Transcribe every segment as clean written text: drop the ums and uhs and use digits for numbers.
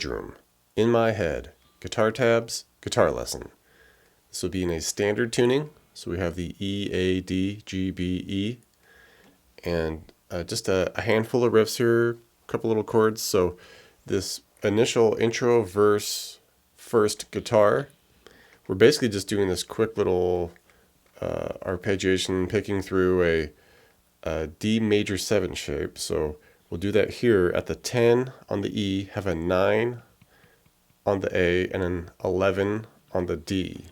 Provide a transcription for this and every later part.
bedroom, in my head, guitar tabs, guitar lesson. This will be in a standard tuning, so we have the E, A, D, G, B, E, and just a handful of riffs here, a couple little chords. So this initial intro, verse, first guitar, we're basically just doing this quick little arpeggiation, picking through a D major 7 shape. So we'll do that here at the 10 on the E, have a 9 on the A, and an 11 on the D.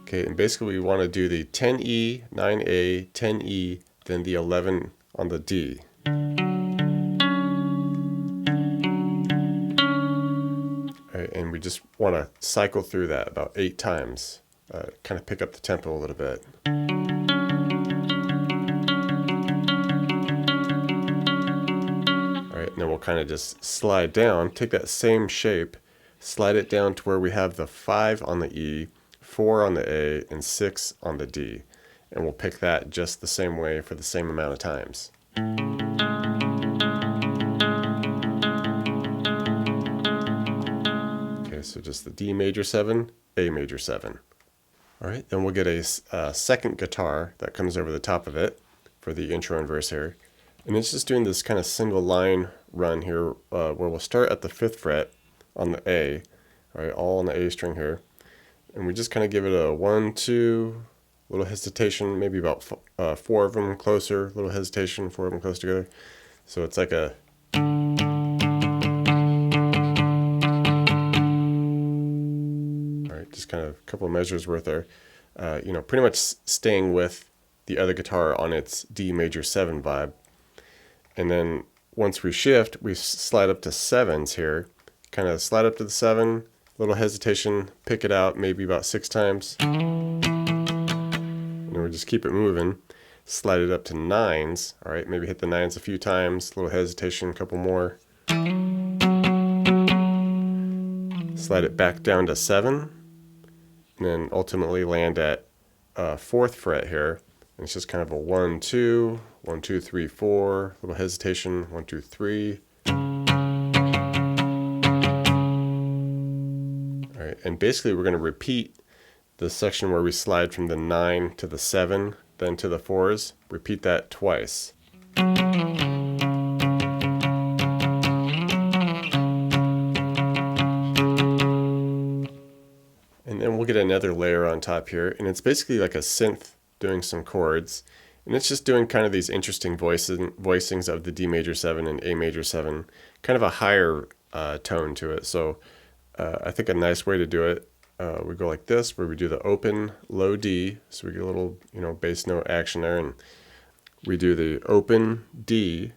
Okay, and basically we want to do the 10E, 9A, 10E, then the 11 on the D. All right, and we just want to cycle through that about 8 times, kind of pick up the tempo a little bit. All right, and then we'll kind of just slide down, take that same shape, slide it down to where we have the 5 on the E, 4 on the A, and 6 on the D. And we'll pick that just the same way for the same amount of times. Okay, so just the D major 7, A major 7. All right, then we'll get a second guitar that comes over the top of it for the intro and verse here. And it's just doing this kind of single line run here where we'll start at the 5th fret on the A, all right, all on the A string here. And we just kind of give it a 1, 2, little hesitation, maybe about 4 of them closer, little hesitation, 4 of them close together. So it's like a... All right, just kind of a couple of measures worth there. Pretty much staying with the other guitar on its D major 7 vibe. And then once we shift, we slide up to 7s here. Kind of slide up to the 7, little hesitation, pick it out maybe about 6 times. And then we just keep it moving. Slide it up to 9s. All right, maybe hit the 9s a few times, little hesitation, a couple more. Slide it back down to 7. And then ultimately land at 4th fret here. And it's just kind of a 1, 2, 1, 2, 3, 4, little hesitation, 1, 2, 3. All right, and basically we're going to repeat the section where we slide from the 9 to the 7, then to the 4s. Repeat that twice. And then we'll get another layer on top here, and it's basically like a synth doing some chords, and it's just doing kind of these interesting voicings of the D major 7 and A major 7, kind of a higher tone to it. So I think a nice way to do it, we go like this, where we do the open low D, so we get a little bass note action there, and we do the open D,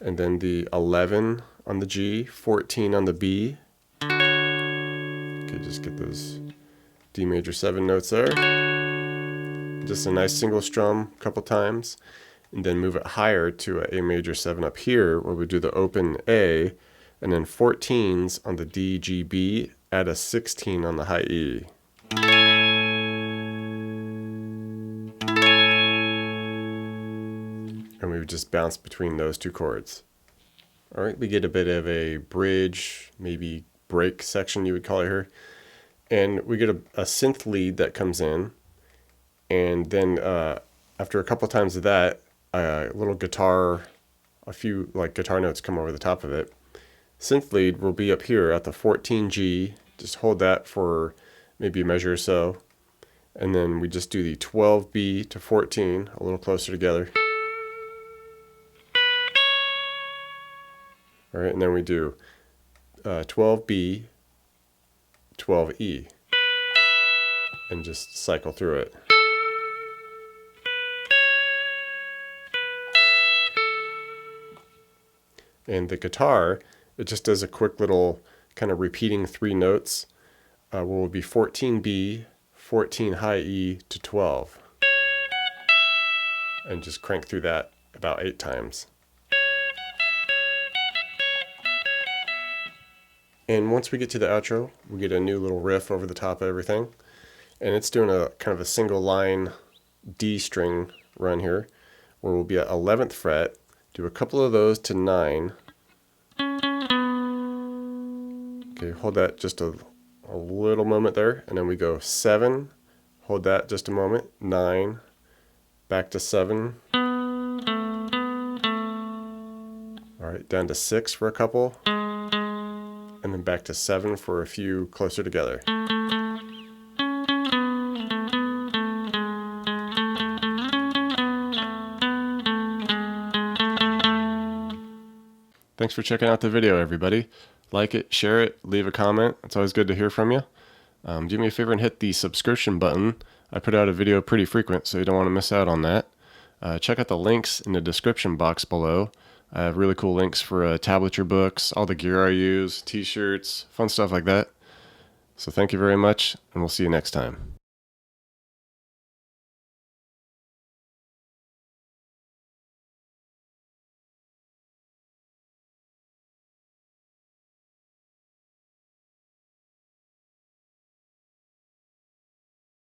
and then the 11 on the G, 14 on the B. Okay, just get those D major 7 notes there. Just a nice single strum a couple times, and then move it higher to a major 7 up here, where we do the open A, and then 14s on the D, G, B, add a 16 on the high E. And we would just bounce between those two chords. All right, we get a bit of a bridge, maybe break section you would call it here. And we get a synth lead that comes in. And then after a couple times of that, a little guitar, a few like guitar notes come over the top of it. Synth lead will be up here at the 14G. Just hold that for maybe a measure or so. And then we just do the 12B to 14, a little closer together. All right, and then we do 12B, 12E, and just cycle through it. And the guitar, it just does a quick little kind of repeating 3 notes, where will be 14B, 14 high E to 12. And just crank through that about 8 times. And once we get to the outro, we get a new little riff over the top of everything. And it's doing a kind of a single line D string run here, where we'll be at 11th fret, do a couple of those to 9, Okay, hold that just a little moment there, and then we go 7, hold that just a moment, 9, back to 7, alright, down to 6 for a couple, and then back to 7 for a few closer together. Thanks for checking out the video, everybody. Like it, share it, leave a comment. It's always good to hear from you. Do me a favor and hit the subscription button. I put out a video pretty frequent, so you don't want to miss out on that. Check out the links in the description box below. I have really cool links for tablature books, all the gear I use, t-shirts, fun stuff like that. So thank you very much, and we'll see you next time.